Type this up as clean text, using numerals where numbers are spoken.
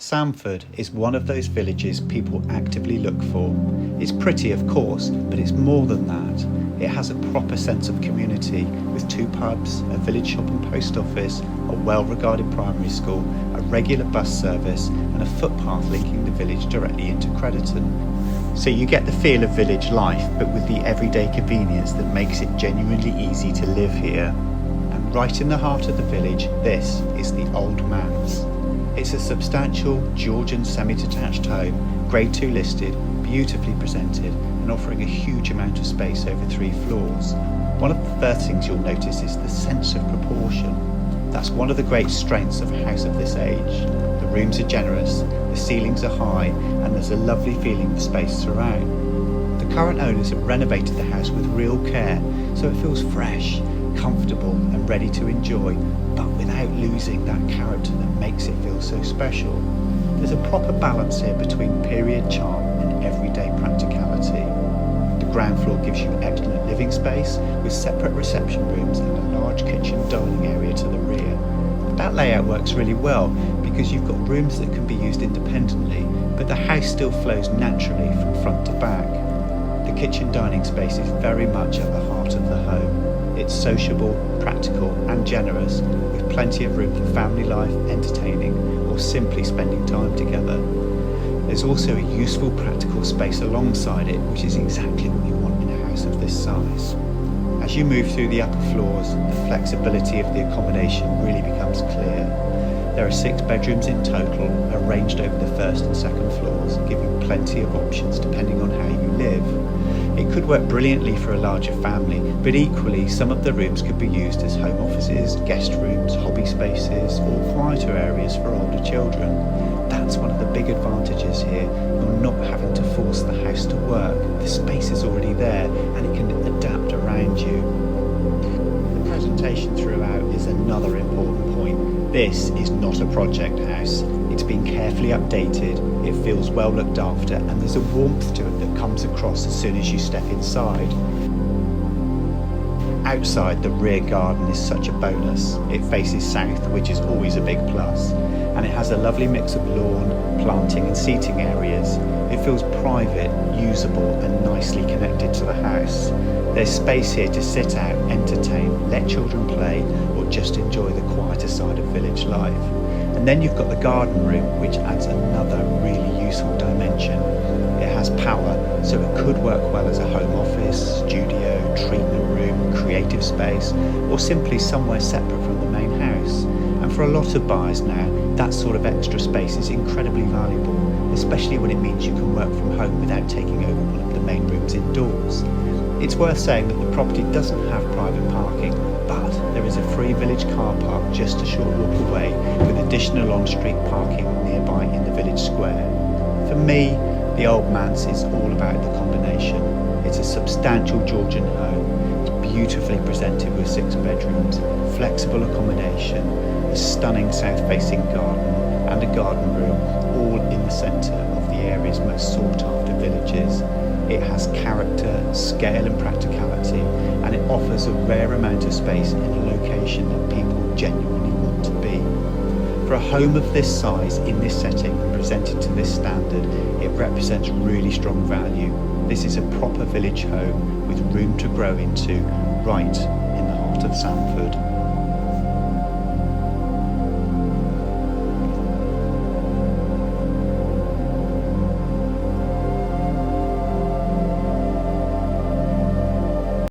Sandford is one of those villages people actively look for. It's pretty, of course, but it's more than that. It has a proper sense of community with 2 pubs, a village shop and post office, a well-regarded primary school, a regular bus service and a footpath linking the village directly into Crediton. So you get the feel of village life, but with the everyday convenience that makes it genuinely easy to live here. And right in the heart of the village, this is the Old Manse. It's a substantial Georgian semi-detached home, Grade II listed, beautifully presented and offering a huge amount of space over 3 floors. One of the first things you'll notice is the sense of proportion. That's one of the great strengths of a house of this age. The rooms are generous, the ceilings are high and there's a lovely feeling of space throughout. The current owners have renovated the house with real care, so it feels fresh, comfortable and ready to enjoy, but without losing that character that makes it feel so special. There's a proper balance here between period charm and everyday practicality. The ground floor gives you excellent living space with separate reception rooms and a large kitchen dining area to the rear. That layout works really well because you've got rooms that can be used independently, but the house still flows naturally from front to back. The kitchen dining space is very much at the heart of the home. It's sociable, practical and generous, with plenty of room for family life, entertaining or simply spending time together. There's also a useful practical space alongside it, which is exactly what you want in a house of this size. As you move through the upper floors, the flexibility of the accommodation really becomes clear. There are 6 bedrooms in total, arranged over the first and second floors, giving plenty of options depending on how you live. It could work brilliantly for a larger family, but equally some of the rooms could be used as home offices, guest rooms, hobby spaces or quieter areas for older children. That's one of the big advantages here. You're not having to force the house to work. The space is already there and it can adapt around you. The presentation throughout is another important point. This is not a project house. It's been carefully updated, it feels well looked after and there's a warmth to it that comes across as soon as you step inside. Outside, the rear garden is such a bonus. It faces south, which is always a big plus, and it has a lovely mix of lawn, planting and seating areas. It feels private, usable and nicely connected to the house. There's space here to sit out, entertain, let children play or just enjoy the quieter side of village life. And then you've got the garden room, which adds another really useful dimension. It has power, so it could work well as a home office, studio, treatment room, creative space, or simply somewhere separate from the main house. And for a lot of buyers now, that sort of extra space is incredibly valuable, especially when it means you can work from home without taking over one of the main rooms indoors. It's worth saying that the property doesn't have private parking, but there is a free village car park just a short walk away, with additional on-street parking nearby in the village square. For me, the Old Manse is all about the combination. It's a substantial Georgian home. It's beautifully presented with 6 bedrooms, flexible accommodation, a stunning south-facing garden and a garden room, all in the centre of the area's most sought-after villages. It has character, scale and practicality, and it offers a rare amount of space in a location that people genuinely want to be. For a home of this size, in this setting, and presented to this standard, it represents really strong value. This is a proper village home with room to grow into, right in the heart of Sandford.